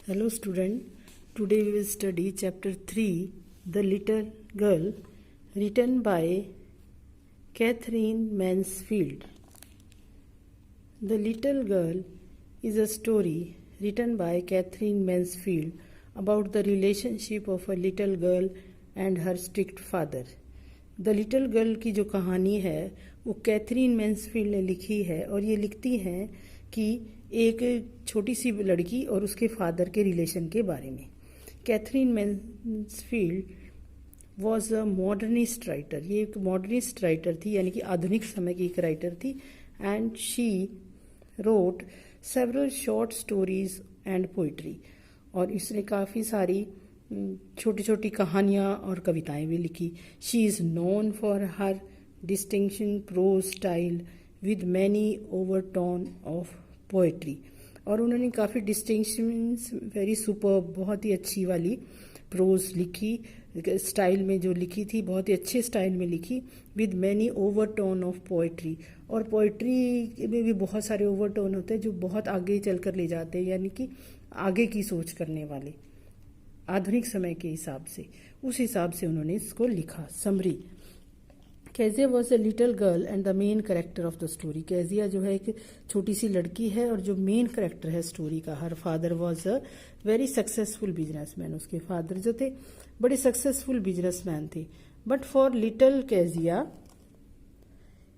Hello student, today we will study chapter 3, The Little Girl, written by Catherine Mansfield. The Little Girl is a story written by Catherine Mansfield about the relationship of a little girl and her strict father. The little girl की जो कहानी है वो Catherine Mansfield ने लिखी है और ये लिखती हैं कि एक छोटी सी लड़की और उसके फादर के रिलेशन के बारे में। Katherine Mansfield was a modernist writer, ये एक मॉडर्निस्ट राइटर थी, यानी कि आधुनिक समय की एक राइटर थी। And she wrote several short stories and poetry, और इसने काफ़ी सारी छोटी छोटी कहानियाँ और कविताएं भी लिखी। She is known for her distinction prose style with many overtone of poetry, और उन्होंने काफ़ी डिस्टिंक्शंस, वेरी सुपर, बहुत ही अच्छी वाली प्रोज लिखी, स्टाइल में जो लिखी थी बहुत ही अच्छे स्टाइल में लिखी, with many overtone of poetry. और पोएट्री में भी बहुत सारे ओवरटोन होते हैं जो बहुत आगे चल कर ले जाते हैं, यानी कि आगे की सोच करने वाले, आधुनिक समय के हिसाब से, उस हिसाब से उन्होंने इसको लिखा। Summary, Kezia was a little girl and the main character of the story. Kezia जो है एक छोटी सी लड़की है और जो मेन कैरेक्टर है स्टोरी का। Her father was a very successful businessman, उसके फादर जो थे बड़े सक्सेसफुल बिजनेसमैन थे। But for little Kezia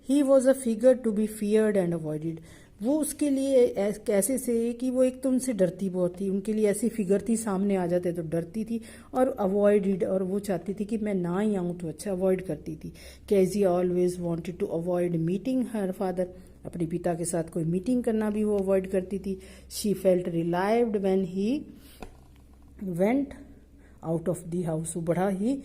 he was a figure to be feared and avoided. वो उसके लिए कैसे से कि वो एक तो उनसे डरती बहुत थी, उनके लिए ऐसी फिगर थी, सामने आ जाते तो डरती थी, और अवॉइडेड, और वो चाहती थी कि मैं ना ही आऊँ तो अच्छा, अवॉइड करती थी। Kezia always wanted to avoid meeting her father, अपने पिता के साथ कोई मीटिंग करना भी वो अवॉइड करती थी। She felt relieved when he went out of the house, वो बड़ा ही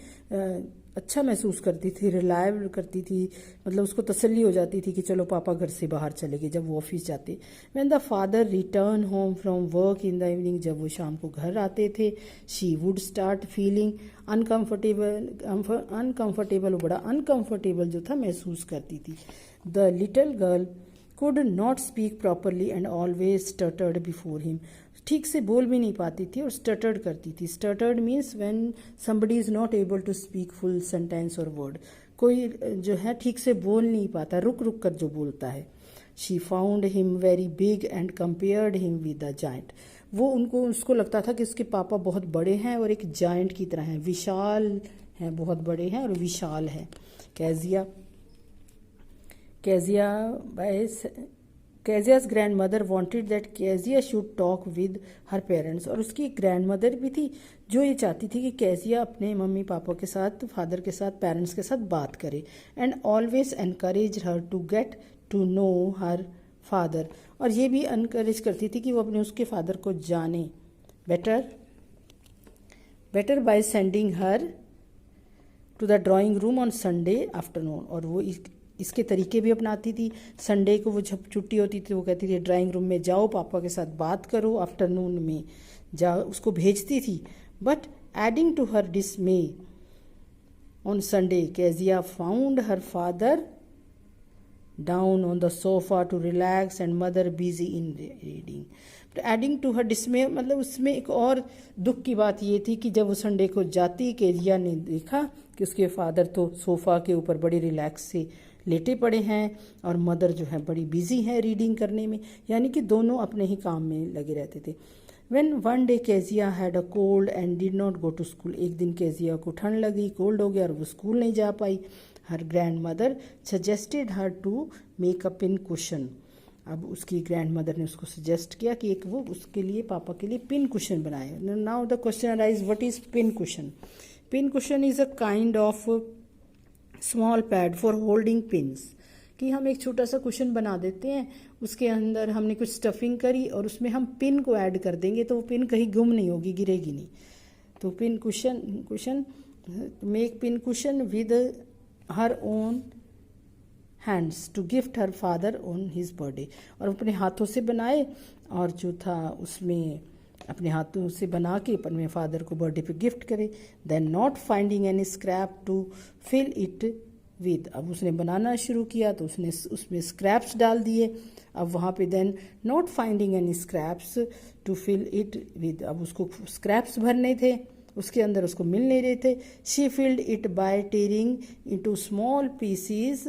अच्छा महसूस करती थी, रिलायबल करती थी, मतलब उसको तसल्ली हो जाती थी कि चलो पापा घर से बाहर चले गए जब वो ऑफिस जाते। When the father return home from work in the evening, जब वो शाम को घर आते थे, she would start feeling uncomfortable, बड़ा अनकम्फर्टेबल जो था महसूस करती थी। The little girl could not speak properly and always stuttered before him, ठीक से बोल भी नहीं पाती थी और स्टटर्ड करती थी। Stuttered means when somebody is not able to speak full sentence or word, कोई जो है ठीक से बोल नहीं पाता, रुक रुक कर जो बोलता है। She found him very big and compared him with a giant, वो उसको लगता था कि उसके पापा बहुत बड़े हैं और एक जायंट की तरह हैं, विशाल हैं, बहुत बड़े हैं और विशाल हैं। Kezia's grandmother wanted that Kezia should talk with her parents, और उसकी ग्रैंडमदर भी थी जो ये चाहती थी कि कैजिया अपने मम्मी पापा के साथ, फादर के साथ, पेरेंट्स के साथ बात करे। And always encourage her to get to know her father, और ये भी एनकरेज करती थी कि वो अपने उसके फादर को जाने better by sending her to the drawing room on Sunday afternoon, और वो इसके तरीके भी अपनाती थी। संडे को वो जब छुट्टी होती थी वो कहती थी ड्राइंग रूम में जाओ, पापा के साथ बात करो, आफ्टरनून में जाओ, उसको भेजती थी। But adding to her dismay on Sunday, Kezia found her father down on the sofa to relax and mother busy in reading. Adding to her dismay, मतलब उसमें एक और दुख की बात ये थी कि जब वो संडे को जाती, कैजिया ने देखा कि उसके फादर तो सोफा के ऊपर बड़ी रिलैक्स से लेटे पड़े हैं और मदर जो है बड़ी बिजी हैं रीडिंग करने में, यानी कि दोनों अपने ही काम में लगे रहते थे। When one day Kezia had a cold and did not go to school, एक दिन कैजिया को ठंड लगी, कोल्ड हो गया और वो स्कूल नहीं जा पाई। Her grand mother suggested her to make a pin cushion, अब उसकी ग्रैंड मदर ने उसको सजेस्ट किया कि एक वो उसके लिए, पापा के लिए पिन कुशन बनाए। Now the question arise, what is pin cushion? Pin cushion is a kind of small pad for holding pins, कि हम एक छोटा सा कुशन बना देते हैं, उसके अंदर हमने कुछ स्टफिंग करी और उसमें हम पिन को ऐड कर देंगे तो वो पिन कहीं गुम नहीं होगी, गिरेगी नहीं। तो pin cushion make pin cushion with her own hands to gift her father on his birthday, और अपने हाथों से बनाए, और जो था उसमें अपने हाथों से बना के अपने फादर को बर्थडे पे गिफ्ट करे। Then not finding any scrap to fill it with, अब उसने बनाना शुरू किया तो उसने उसमें स्क्रैप्स डाल दिए। अब वहाँ पे then not finding any scraps to fill it with, अब उसको स्क्रैप्स भरने थे, उसके अंदर उसको मिल नहीं रहे थे। She filled it by tearing into small pieces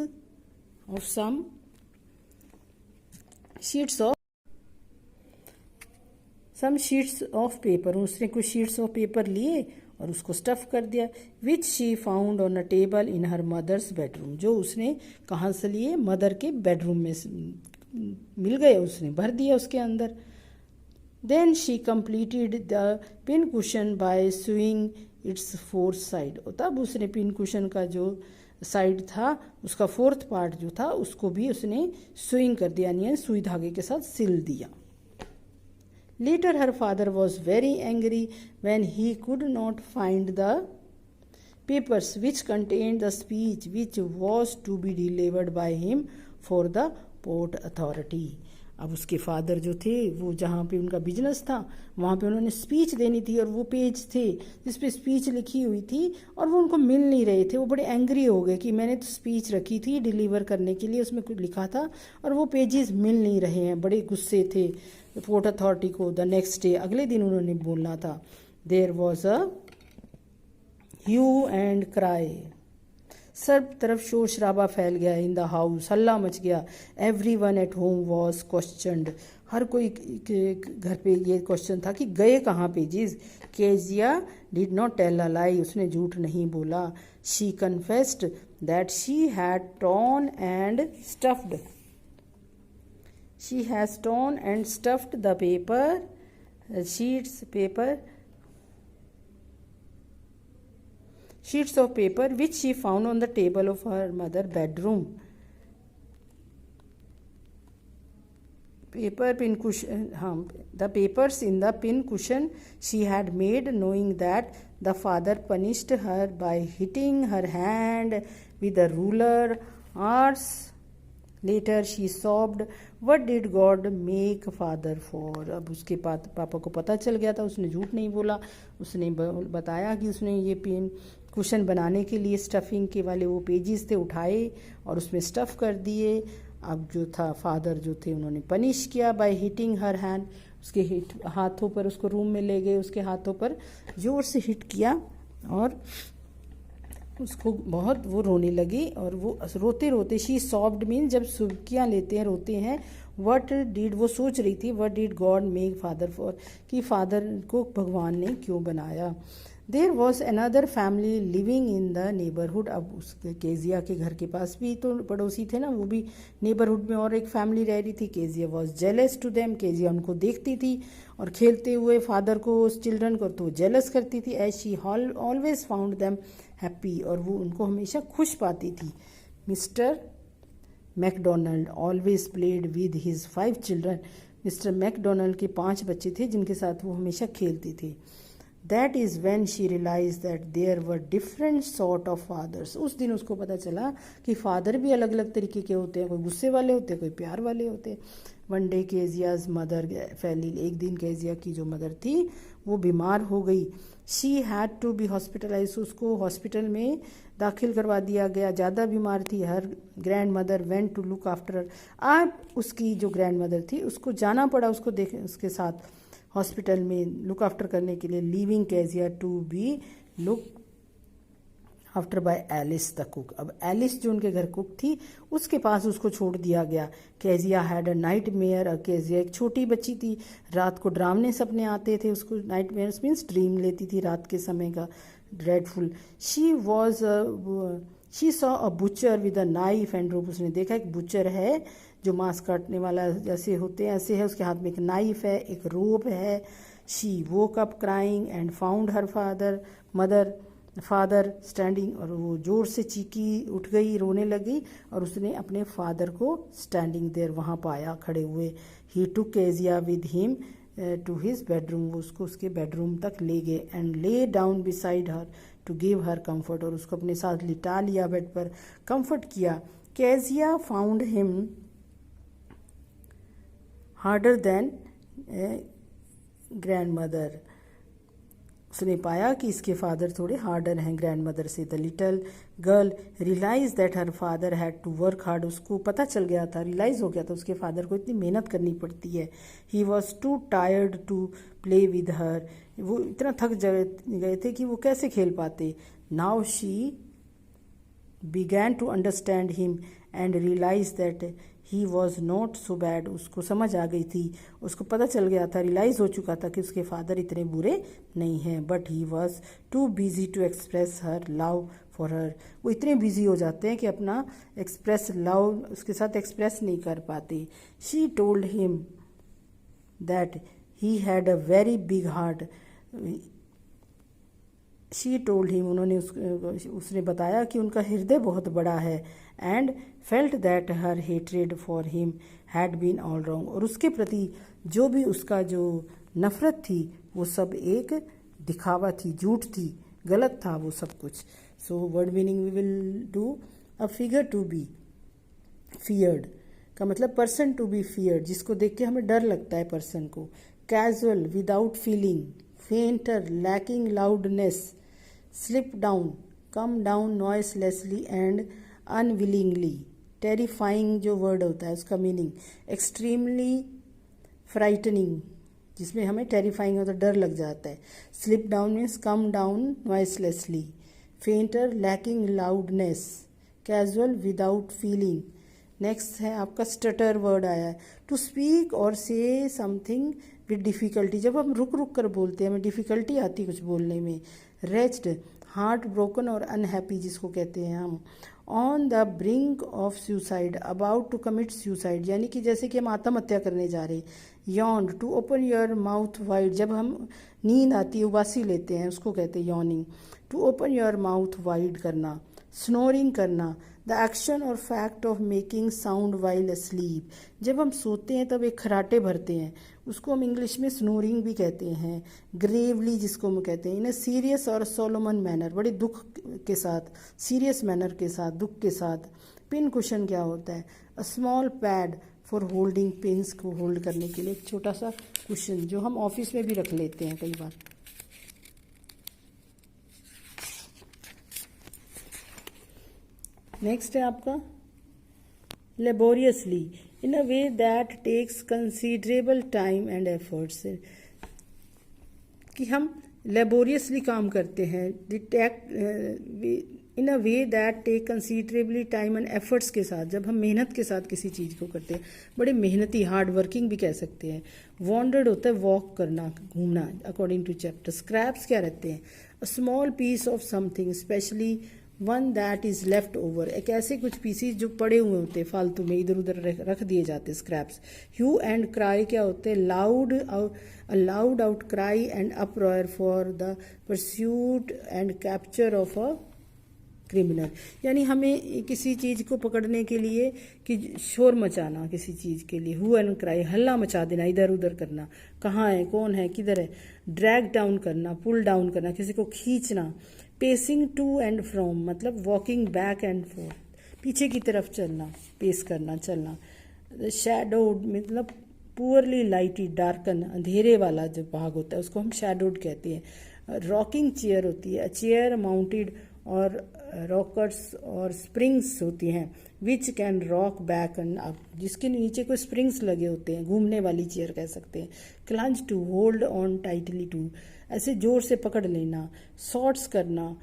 of some sheets of paper, उसने कुछ शीट्स ऑफ पेपर लिए और उसको स्टफ कर दिया। Which she found on a table in her mother's bedroom, जो उसने कहाँ से लिए, मदर के बेडरूम में मिल गए, उसने भर दिया उसके अंदर। Then she completed the pin cushion by sewing its fourth side, तब उसने पिन कुशन का जो साइड था उसका फोर्थ पार्ट जो था उसको भी उसने सुइंग कर दिया, यानी सुई धागे के साथ सिल दिया। Later her father was very angry when he could not find the papers which contained the speech which was to be delivered by him for the port authority. अब उसके फादर जो थे वो जहाँ पे उनका बिजनेस था वहाँ पे उन्होंने स्पीच देनी थी और वो पेज थे जिस पे स्पीच लिखी हुई थी और वो उनको मिल नहीं रहे थे। वो बड़े एंग्री हो गए कि मैंने तो स्पीच रखी थी डिलीवर करने के लिए, उसमें कुछ लिखा था और वो पेजेस मिल नहीं रहे हैं, बड़े गुस्से थे पोर्ट अथॉरिटी को। द नेक्स्ट डे, अगले दिन उन्होंने बोलना था। There was a hue and cry, सब तरफ शोर शराबा फैल गया। इन द हाउस, हल्ला मच गया। Everyone at home was questioned, हर कोई घर पे ये क्वेश्चन था कि गए कहाँ pages. Kezia did not tell a lie, उसने झूठ नहीं बोला। She confessed that she had torn and stuffed, she has torn and stuffed the paper sheets of paper which she found on the table of her mother bedroom. The papers in the pin cushion she had made, knowing that the father punished her by hitting her hand with a ruler. Hours later she sobbed, what did God make father for? अब उसके पापा को पता चल गया था, उसने झूठ नहीं बोला, उसने बताया कि उसने ये पेन कुशन बनाने के लिए स्टफिंग के वाले वो पेजेस थे उठाए और उसमें स्टफ कर दिए। अब जो था फादर जो थे उन्होंने पनिश किया बाय हिटिंग हर हैंड, उसके हाथों पर, उसको रूम में ले गए, उसके हाथों पर जोर से हिट किया और उसको बहुत वो रोने लगी। और वो रोते रोते, शी सॉफ्ट मीन जब सुबकियाँ लेते हैं रोते हैं, व्हाट डिड, वो सोच रही थी what did God make father for, कि फादर को भगवान ने क्यों बनाया। There was another family living in the neighbourhood, अब उस केजिया के घर के पास भी तो पड़ोसी थे ना, वो भी नेबरहुड में और एक फैमिली रह रही थी। Kezia was jealous to them, Kezia उनको देखती थी और खेलते हुए फादर को, उस चिल्ड्रन को तो जेलस करती थी। As she always found them happy, और वो उनको हमेशा खुश पाती थी। Mister McDonald always played with his 5 children, mister McDonald के 5 बच्चे थे जिनके साथ वो हमेशा खेलती थी। That is when she realise that there were different sort of fathers, उस दिन उसको पता चला कि फादर भी अलग अलग तरीके के होते हैं, कोई गुस्से वाले होते हैं, कोई प्यार वाले होते हैं। वन डे केजियाज मदर फैली, एक दिन केजिया की जो मदर थी वो बीमार हो गई। She had to be hospitalize, उसको हॉस्पिटल में दाखिल करवा दिया गया, ज़्यादा बीमार थी। Her grand mother went to look after, अब उसकी जो ग्रैंड मदर थी उसको जाना पड़ा उसको देख उसके साथ हॉस्पिटल में लुक आफ्टर करने के लिए। Leaving Kezia to be look after by Alice the cook, अब एलिस जो उनके घर कुक थी उसके पास उसको छोड़ दिया गया। Kezia had a night mayor, Kezia एक छोटी बच्ची थी, रात को डरावने सपने आते थे उसको, नाइट मेयर्स मीन्स ड्रीम लेती थी रात के समय का, dreadful. She saw a butcher with a knife and rope, उसने देखा एक बुचर है जो मांस काटने वाला जैसे होते हैं ऐसे है, उसके हाथ में एक नाइफ है, एक रोप है। She woke up crying and found her father standing, और वो जोर से चीखी, उठ गई, रोने लगी और उसने अपने फादर को स्टैंडिंग देयर वहाँ पाया खड़े हुए। He took Kezia with him to his bedroom, वो उसको उसके बेडरूम तक ले गए। And lay down beside her to give her comfort, और उसको अपने साथ लिटा लिया, बेड पर कंफर्ट किया। Kezia found him harder than grand mother, उसने पाया कि इसके फादर थोड़े हार्डर हैं ग्रैंड मदर से। The little girl realise that her father had to work hard. उसको पता चल गया था, रियलाइज हो गया था उसके फादर को इतनी मेहनत करनी पड़ती है। He was too tired to play with her. वो इतना थक गए थे कि वो कैसे खेल पाते। Now she began to understand him and realized that he was not so bad। उसको समझ आ गई थी, उसको पता चल गया था, रियलाइज़ हो चुका था कि उसके फादर इतने बुरे नहीं हैं। But he was too busy to express her love for her. वो इतने बिजी हो जाते हैं कि अपना एक्सप्रेस लव उसके साथ एक्सप्रेस नहीं कर पाते। She told him that he had a very big heart. She told him, उसने बताया कि उनका हृदय बहुत बड़ा है। And felt that her hatred for him had been all wrong. और उसके प्रति जो भी उसका जो नफरत थी वो सब एक दिखावा थी, झूठ थी, गलत था वो सब कुछ। So word meaning we will do a figure to be feared का मतलब पर्सन टू बी फियर्ड, जिसको देख के हमें डर लगता है पर्सन को। Casual without feeling, fainter lacking loudness, slip down, come down noiselessly and unwillingly। terrifying जो वर्ड होता है उसका मीनिंग extremely frightening, जिसमें हमें terrifying होता है, डर लग जाता है। slip down means come down noiselessly, fainter lacking loudness, casual without feeling। Next है आपका स्टटर वर्ड आया है, टू स्पीक और से समथिंग विद डिफ़िकल्टी। जब हम रुक रुक कर बोलते हैं हमें डिफ़िकल्टी आती है कुछ बोलने में। रेस्ट, हार्ट ब्रोकन और अनहैप्पी जिसको कहते हैं हम। On the brink of suicide, about to commit suicide, यानी कि जैसे कि हम आत्महत्या करने जा रहे हैं। Yawn, to open your mouth wide, जब हम नींद आती है उबासी लेते हैं उसको कहते हैं yawning. To open your mouth wide करना। स्नोरिंग करना, द एक्शन और fact of making sound while asleep, जब हम सोते हैं तब एक खराटे भरते हैं उसको हम इंग्लिश में स्नोरिंग भी कहते हैं। ग्रेवली जिसको हम कहते हैं, इन सीरियस और सोलोमन मैनर, बड़े दुख के साथ, सीरियस मैनर के साथ, दुख के साथ। पिन कुशन क्या होता है, a small pad for holding pins को होल्ड करने के लिए, एक छोटा सा कुशन जो हम ऑफिस में भी रख लेते हैं कई बार। नेक्स्ट है आपका laboriously, in a way that takes considerable time and efforts, कि हम लेबोरियसली काम करते हैं, in a way that take considerably time and efforts के साथ, जब हम मेहनत के साथ किसी चीज़ को करते हैं, बड़े मेहनती, हार्ड वर्किंग भी कह सकते हैं। वॉन्डर्ड होता है वॉक करना, घूमना, अकॉर्डिंग टू चैप्टर। स्क्रैप्स क्या रहते हैं, a small piece of something specially one that is left over, एक ऐसे कुछ पीसीज जो पड़े हुए होते हैं फालतू में, इधर उधर रख दिए जाते स्क्रैप्स। ह्यू एंड क्राई क्या होते हैं, loud, a loud outcry and uproar for the pursuit and capture of a criminal, यानी हमें किसी चीज़ को पकड़ने के लिए कि शोर मचाना, किसी चीज़ के लिए। हु एंड क्राई, हल्ला मचा देना, इधर उधर करना, कहाँ है, कौन है, किधर है। ड्रैग डाउन करना, पुल डाउन करना, किसी को खींचना। पेसिंग टू एंड फ्रॉम मतलब वॉकिंग बैक एंड फोर्थ, पीछे की तरफ चलना, पेस करना, चलना। शैडोड मतलब पुअरली लाइटेड, डार्कन, अंधेरे वाला जो भाग होता है उसको हम शैडोड कहते हैं। रॉकिंग चेयर होती है, चेयर माउंटेड और रॉकर्स और स्प्रिंग्स होती हैं, which can rock back and up, जिसके नीचे कोई स्प्रिंग्स लगे होते हैं, घूमने वाली चेयर कह सकते हैं। Clutch to, hold on tightly to, ऐसे जोर से पकड़ लेना। सॉर्ट्स करना,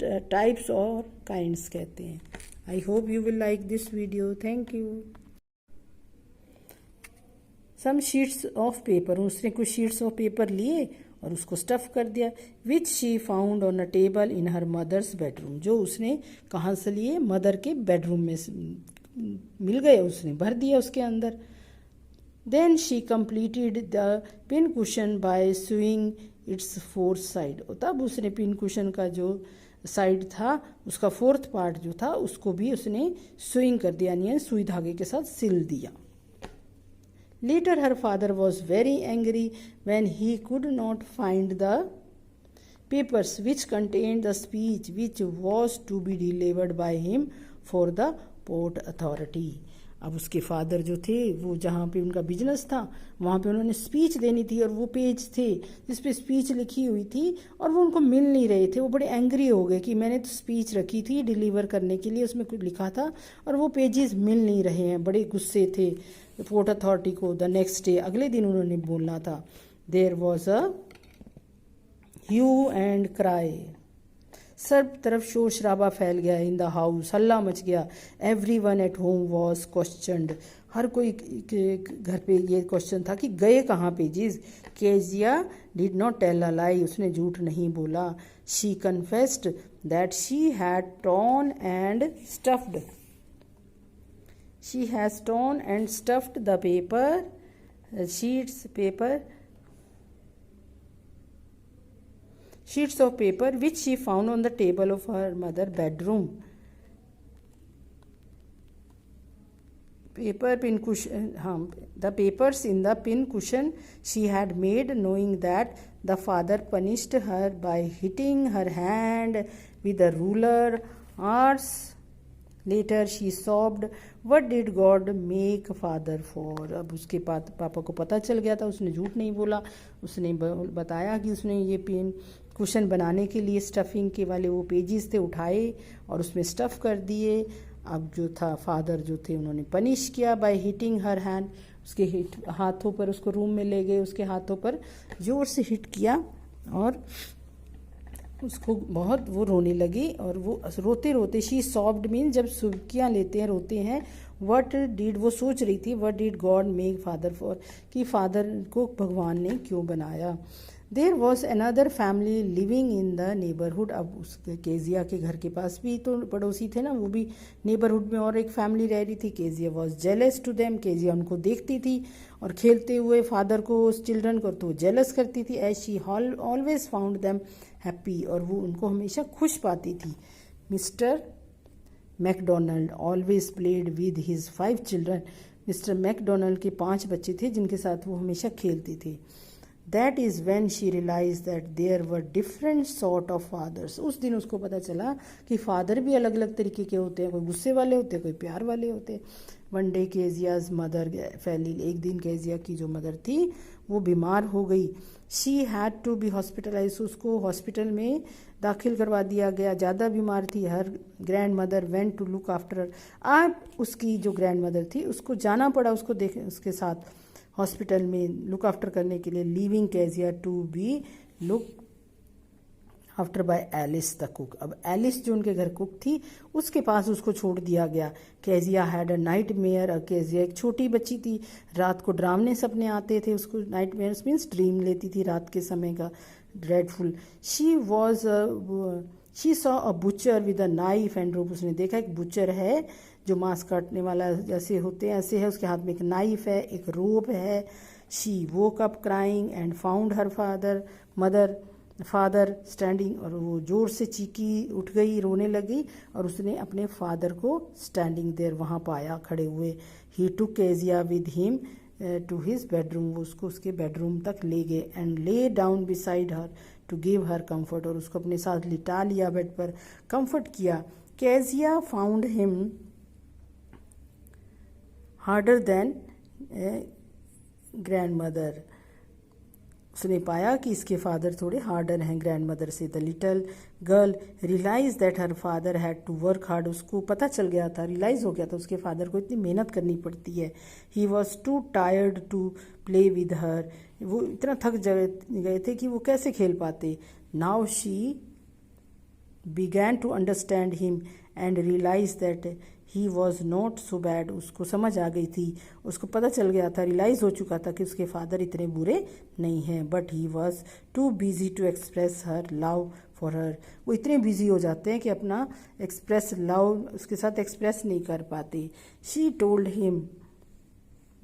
टाइप्स और काइंड्स कहते हैं। I hope you will like this video, thank you. Some sheets of paper, उसने कुछ शीट्स ऑफ पेपर लिए और उसको स्टफ कर दिया। Which she found on a table in her mother's bedroom, जो उसने कहाँ से लिए, मदर के बेडरूम में मिल गए, उसने भर दिया उसके अंदर। Then she completed the pin cushion by sewing its fourth side, तब उसने पिन कुशन का जो साइड था उसका फोर्थ पार्ट जो था उसको भी उसने सुइंग कर दिया, यानी सुई धागे के साथ सिल दिया। Later her father was very angry when he could not find the papers which contained the speech which was to be delivered by him for the port authority। अब उसके फादर जो थे वो जहाँ पे उनका बिजनेस था वहाँ पे उन्होंने स्पीच देनी थी, और वो पेज थे जिस पे स्पीच लिखी हुई थी और वो उनको मिल नहीं रहे थे। वो बड़े एंग्री हो गए कि मैंने तो स्पीच रखी थी डिलीवर करने के लिए, उसमें कुछ लिखा था और वो पेजेस मिल नहीं रहे हैं। बड़े गुस्से थे पोर्ट अथॉरिटी को। द नेक्स्ट डे, अगले दिन उन्होंने बोलना था, there was a hue and cry. सब तरफ शोर शराबा फैल गया। इन द हाउस हल्ला मच गया। Everyone at home was questioned. हर कोई के घर पे ये क्वेश्चन था कि गए कहाँ pages. Kezia did not tell a lie. उसने झूठ नहीं बोला। She confessed that she had torn and stuffed. She has torn and stuffed the paper sheets of paper which she found on the table of her mother bedroom. The papers in the pin cushion she had made, knowing that the father punished her by hitting her hand with a ruler. Hours later she sobbed, what did God make father for? अब उसके पापा को पता चल गया था, उसने झूठ नहीं बोला। उसने बताया कि उसने ये पेन कुशन बनाने के लिए स्टफिंग के वाले वो पेजेस थे उठाए और उसमें स्टफ़ कर दिए। अब जो था फादर जो थे उन्होंने पनिश किया बाय हिटिंग हर हैंड। उसके हाथों पर, उसको रूम में ले गए, उसके हाथों पर ज़ोर से हिट किया और उसको बहुत वो रोने लगी। और वो रोते रोते, शी सॉफ्ड मीन जब सुबकियाँ लेते हैं रोते हैं। वट डिड, वो सोच रही थी what did God make father for, कि फादर को भगवान ने क्यों बनाया। There was another family living in the neighbourhood. अब उस केजिया के घर के पास भी तो पड़ोसी थे ना, वो भी नेबरहुड में और एक फैमिली रह रही थी। Kezia was jealous to them. Kezia उनको देखती थी और खेलते हुए फादर को, उस चिल्ड्रन को, तो जेलस करती थी। As she always found them happy, और वो उनको हमेशा खुश पाती थी। Mister McDonald always played with his 5 children. Mister McDonald के 5 बच्चे थे जिनके साथ वो हमेशा खेलती थी। That is when she realized that there were different sort of fathers. उस दिन उसको पता चला कि फादर भी अलग अलग तरीके के होते हैं, कोई गुस्से वाले होते हैं, कोई प्यार वाले होते हैं। वन डे केजियाज मदर फैली। एक दिन केजिया की जो मदर थी वो बीमार हो गई। She had to be hospitalize. उसको हॉस्पिटल में दाखिल करवा दिया गया, ज़्यादा बीमार थी। Her grand mother went to look after her. अब उसकी जो ग्रैंड मदर थी उसको जाना पड़ा, उसको देख उसके साथ हॉस्पिटल में लुक आफ्टर करने के लिए। Leaving Kezia to be look after by Alice the cook. अब एलिस जो उनके घर कुक थी उसके पास उसको छोड़ दिया गया। Kezia had a night mayor. Kezia एक छोटी बच्ची थी, रात को डरावने सपने आते थे उसको। नाइट मेयर्स मीन्स ड्रीम लेती थी रात के समय का, dreadful. She saw a butcher with a knife and rope. उसने देखा एक बुचर है जो मांस काटने वाला जैसे होते हैं ऐसे है, उसके हाथ में एक नाइफ है, एक रोप है। She woke up crying and found her father standing. और वो जोर से चीखी, उठ गई, रोने लगी और उसने अपने फादर को स्टैंडिंग देयर वहाँ पाया, खड़े हुए। He took Kezia with him to his bedroom. वो उसको उसके बेडरूम तक ले गए। And lay down beside her to give her comfort. और उसको अपने साथ लिटा लिया, बेड पर कम्फर्ट किया। Kezia found him harder than grand mother. उसने पाया कि इसके फादर थोड़े हार्डर हैं ग्रैंड मदर से। The little girl realise that her father had to work hard. उसको पता चल गया था, रियलाइज हो गया था उसके फादर को इतनी मेहनत करनी पड़ती है। He was too tired to play with her. वो इतना थक गए थे कि वो कैसे खेल पाते। Now she began to understand him and realise that he was not so bad. उसको समझ आ गई थी, उसको पता चल गया था, रियलाइज हो चुका था कि उसके फादर इतने बुरे नहीं हैं। But he was too busy to express her love for her. वो इतने बिजी हो जाते हैं कि अपना एक्सप्रेस लव उसके साथ एक्सप्रेस नहीं कर पाते। She told him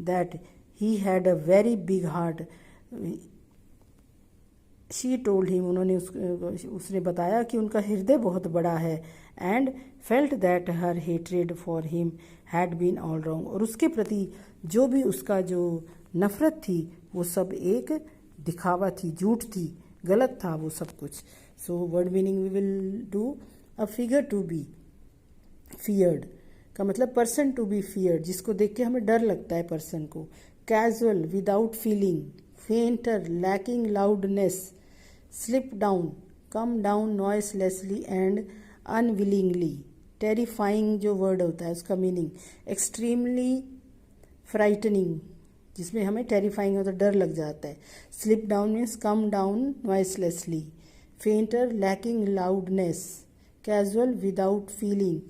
that he had a very big heart. She told him, उसने बताया कि उनका हृदय बहुत बड़ा है। And felt that her hatred for him had been all wrong. और उसके प्रति जो भी उसका जो नफरत थी वो सब एक दिखावा थी, झूठ थी, गलत था वो सब कुछ। So word meaning we will do a figure to be feared. का मतलब पर्सन टू बी फियर्ड, जिसको देख के हमें डर लगता है पर्सन को. Casual, without feeling. Fainter, lacking loudness. Slip down, come down noiselessly and unwillingly. Terrifying जो वर्ड होता है उसका मीनिंग एक्सट्रीमली फ्राइटनिंग, जिसमें हमें टेरिफाइंग होता है, डर लग जाता है. Slip down means come down noiselessly. Fainter, lacking loudness. Casual, without feeling.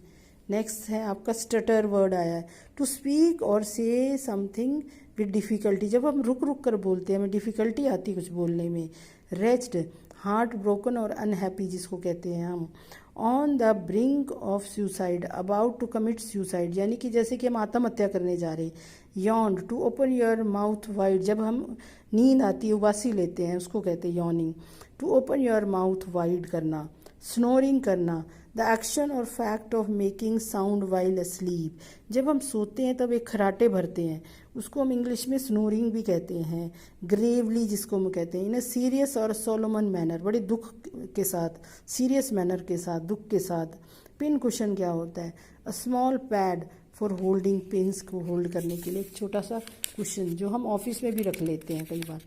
Next है आपका स्टटर वर्ड आया है. टू स्पीक और से समथिंग विद डिफ़िकल्टी, जब हम रुक रुक कर बोलते हैं, हमें डिफ़िकल्टी आती कुछ बोलने में. रेच्ड, हार्ट ब्रोकन और अनहैप्पी जिसको कहते हैं हम. On the brink of suicide, about to commit suicide, यानी कि जैसे कि हम आत्महत्या करने जा रहे हैं. Yawned, to open your mouth wide, जब हम नींद आती है उबासी लेते हैं उसको कहते हैं yawning. To open your mouth wide करना. स्नोरिंग करना, द एक्शन और fact of making sound while asleep, जब हम सोते हैं तब एक खराटे भरते हैं, उसको हम इंग्लिश में स्नोरिंग भी कहते हैं. ग्रेवली जिसको हम कहते हैं, इन अ सीरियस और सोलोमन मैनर, बड़े दुख के साथ, सीरियस मैनर के साथ, दुख के साथ. पिन कुशन क्या होता है? A small pad for holding pins, को होल्ड करने के लिए एक छोटा सा कुशन जो हम ऑफिस में भी रख लेते हैं कई बार.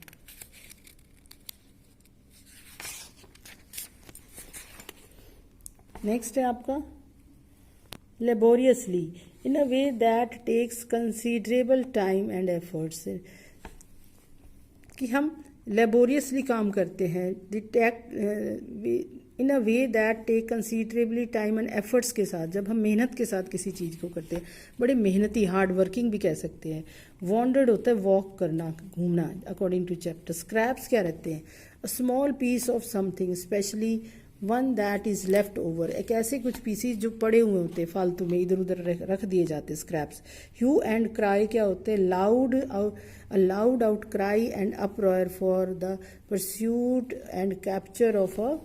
नेक्स्ट है आपका laboriously, in a way that takes considerable time and efforts, कि हम लेबोरियसली काम करते हैं. In a way that take considerably time and efforts के साथ, जब हम मेहनत के साथ किसी चीज़ को करते हैं, बड़े मेहनती, हार्ड वर्किंग भी कह सकते हैं. वॉन्डर्ड होता है वॉक करना, घूमना, अकॉर्डिंग टू चैप्टर. स्क्रैप्स क्या रहते हैं? A small piece of something, specially one that is left over, एक ऐसे कुछ पीसीज जो पड़े हुए होते हैं फालतू में, इधर उधर रख दिए जाते हैं, स्क्रैप्स. ह्यू एंड क्राई क्या होते हैं? Loud, a loud outcry and uproar for the pursuit and capture of a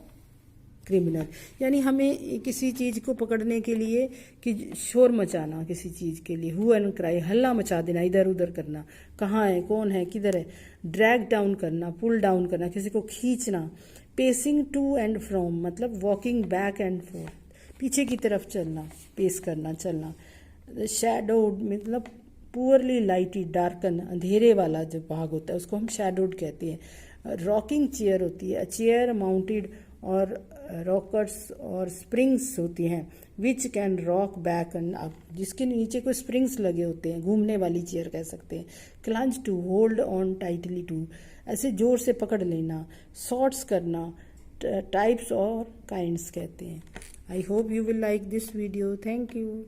criminal, यानी हमें किसी चीज़ को पकड़ने के लिए कि शोर मचाना, किसी चीज़ के लिए. हु एंड क्राई, हल्ला मचा देना, इधर उधर करना, कहाँ है, कौन है, किधर है. ड्रैग डाउन करना, पुल डाउन करना, किसी को खींचना. पेसिंग टू एंड फ्रॉम मतलब वॉकिंग बैक एंड फोर्थ, पीछे की तरफ चलना, पेस करना, चलना. शैडोड मतलब पुअरली लाइटेड, डार्कन, अंधेरे वाला जो भाग होता है उसको हम शैडोड कहते हैं. रॉकिंग चेयर होती है, चेयर माउंटेड, और रॉकर्स और स्प्रिंग्स होती हैं, which can rock back and up, जिसके नीचे कोई स्प्रिंग्स लगे होते हैं, घूमने वाली चेयर कह सकते हैं. Clutch to, hold on tightly to, ऐसे जोर से पकड़ लेना. सॉर्ट्स करना, टाइप्स और काइंड्स कहते हैं. I hope you will like this video. Thank you.